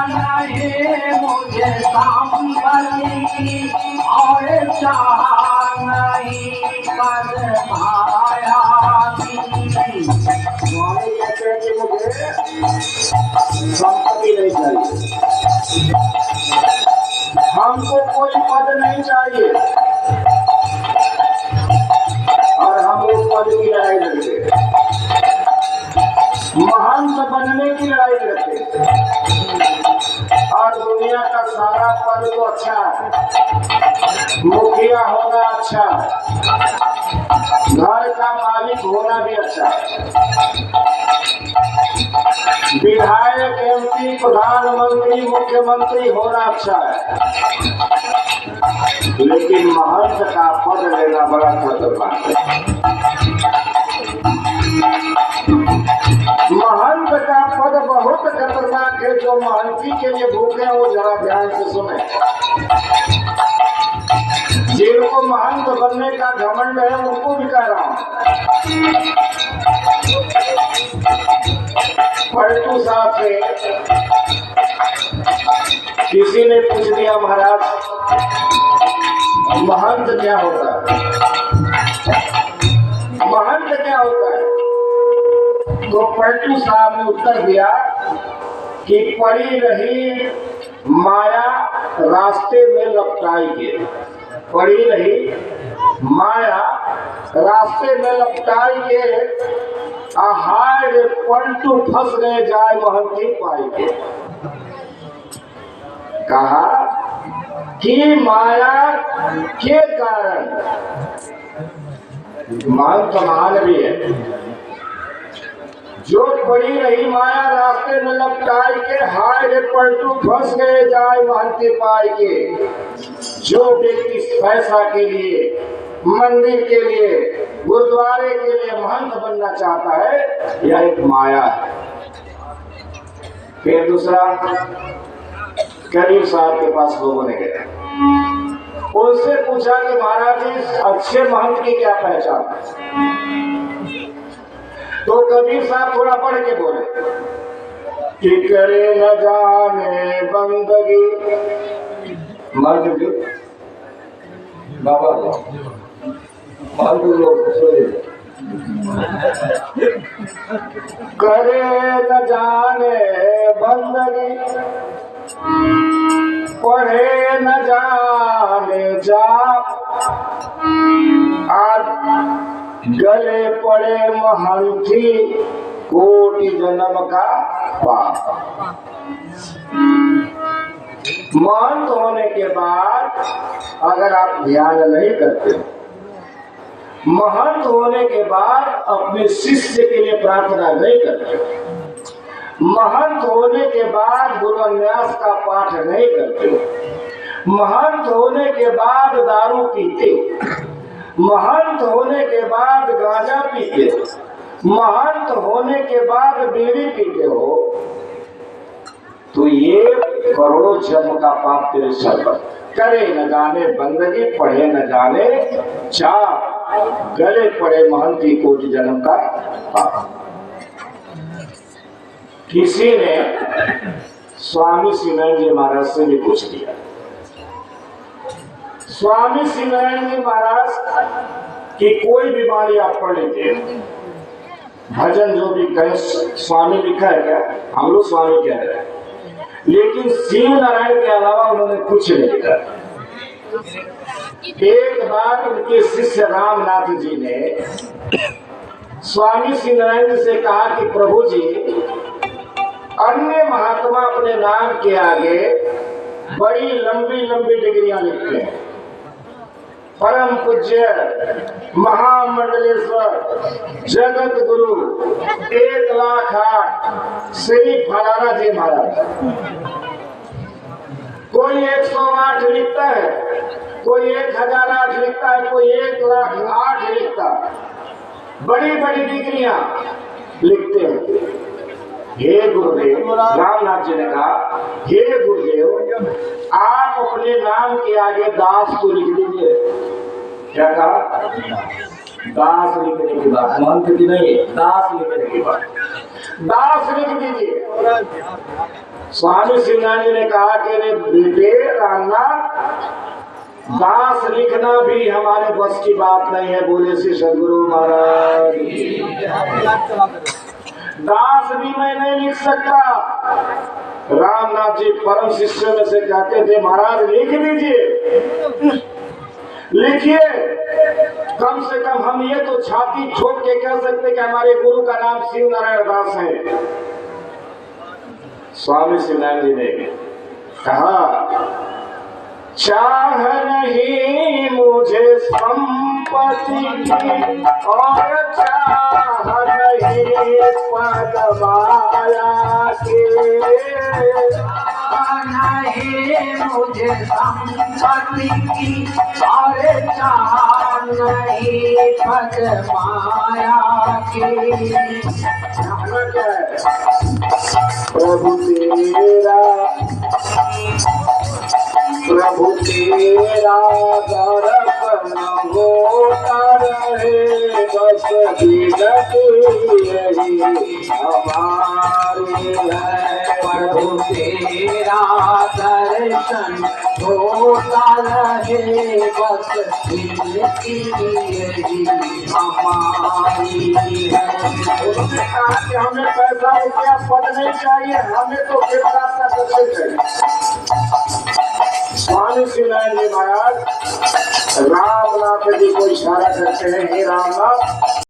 नहीं मुझे संपत्ति और चाह नहीं पद माया की। स्वामी कहते हैं कि मुझे संपत्ति नहीं चाहिए, हमको कोई पद नहीं चाहिए, और हम उस पद की लड़ाई लड़ते, महंत बनने की लड़ाई लड़ते। और दुनिया का सारा पद तो अच्छा है, मुखिया होना अच्छा, घर का मालिक होना भी अच्छा, विधायक, एमपी, प्रधानमंत्री, मुख्यमंत्री होना अच्छा है, लेकिन महंत का पद लेना बड़ा खतरनाक है। महंत का पद बहुत खतरनाक है। जो महंती के लिए भूखे वो जरा ध्यान से सुने। जिनको महंत बनने का घमंड है उनको भी कह रहा हूं, पलटू साहब से किसी ने पूछ दिया, महाराज महंत क्या होता है, महंत क्या होता है? तो पलटू साहब ने उत्तर दिया कि पड़ी रही माया रास्ते में लपटाई के, पड़ी रही माया रास्ते में लपटाई के, हाय रे पलटू फंस गए जाए महंती पाई के। कहा कि माया के कारण, महंत महान भी है, जो पड़ी रही माया रास्ते में लपटाई के, हाय रे पलटू फंस गए जाए महंती पाई के। जो व्यक्ति पैसा के लिए, मंदिर के लिए, गुरुद्वारे के लिए महंत बनना चाहता है, यह एक माया है। फिर दूसरा, करीम साहब के पास लोगों ने गए, उनसे पूछा कि महाराज जी अच्छे महंत की क्या पहचान है? तो कबीर साहब थोड़ा पढ़ के बोले कि करे न जाने बंदगी, मर्द बाबा मर्द लोग करे न जाने बंदगी, पढ़े न जाने जाप, आज गले पड़े महंती कोटि जन्म का पाप। महंत होने के बाद अगर आप ध्यान नहीं करते, महंत होने के बाद अपने शिष्य के लिए प्रार्थना नहीं करते, महंत होने के बाद गुरुन्यास का पाठ नहीं करते, महंत होने के बाद दारू पीते, महंत होने के बाद गांजा पीते, महंत होने के बाद बीड़ी पीते हो, तो ये करोड़ों जन्म का पाप तेरे सर पर। करे न जाने बंदगी, पढ़े न जाने जाप, गले पड़े महंती कोटि जन्म का पाप। किसी ने स्वामी सिमरन जी महाराज से भी पूछ लिया, स्वामी सिमरन जी महाराज की कोई बीमारी आप पढ़ लीजिए, भजन जो भी कहें स्वामी लिखा है क्या, हम लोग स्वामी कह रहे हैं, लेकिन शिव नारायण के अलावा उन्होंने कुछ नहीं लिखा। एक बार उनके शिष्य रामनाथ जी ने स्वामी श्री नारायण से कहा कि प्रभु जी, अन्य महात्मा अपने नाम के आगे बड़ी लंबी लंबी डिग्रियां लिखते हैं, परम पूज्य महामंडलेश्वर जगत गुरु 1,08,000 श्री फलाना जी महाराज। कोई 108 लिखता है, कोई 1008 लिखता है, कोई 1,08,000 लिखता है, बड़ी बड़ी डिग्रियां लिखते हैं। हे गुरुदेव, रामनाथ जी ने कहा, हे गुरुदेव, आप अपने नाम के आगे दास को लिख दीजिए। क्या कहा? दास लिखने की बात, महंत की नहीं, दास लिखने की बात। दास लिख दीजिए। स्वामी शिवनाथ जी ने कहा कि रे बेटे रामनाथ, दास लिखना भी हमारे बस की बात नहीं है। बोले श्री सदगुरु महाराज, दास भी मैं नहीं लिख सकता। रामनाथ जी परम शिष्य में से कहते थे महाराज लिख दीजिए, लिखिए। कम से कम हम ये तो छाती ठोक के कह सकते कि हमारे गुरु का नाम शिव नारायण दास है। स्वामी शिवनाथ जी ने कहा चाह नहीं मुझे संपत्ति की और चाह नहीं पद माया के, नहीं मुझे संपत्ति की और चाह नहीं पद माया की। चाहना क्या है? प्रभु तेरा दर्शन होता रहे, बस विनती यही हमारी है। प्रभु तेरा दर्शन होता रहे, बस विनती यही हमारी है। उन्होंने कहा कि हमें पैसा रुपया पद नहीं चाहिए, हमें तो केवल आपका दर्शन चाहिए। स्वामी शिवनारायण जी महाराज रामनाथ जी को इशारा करते हैं, हे रामनाथ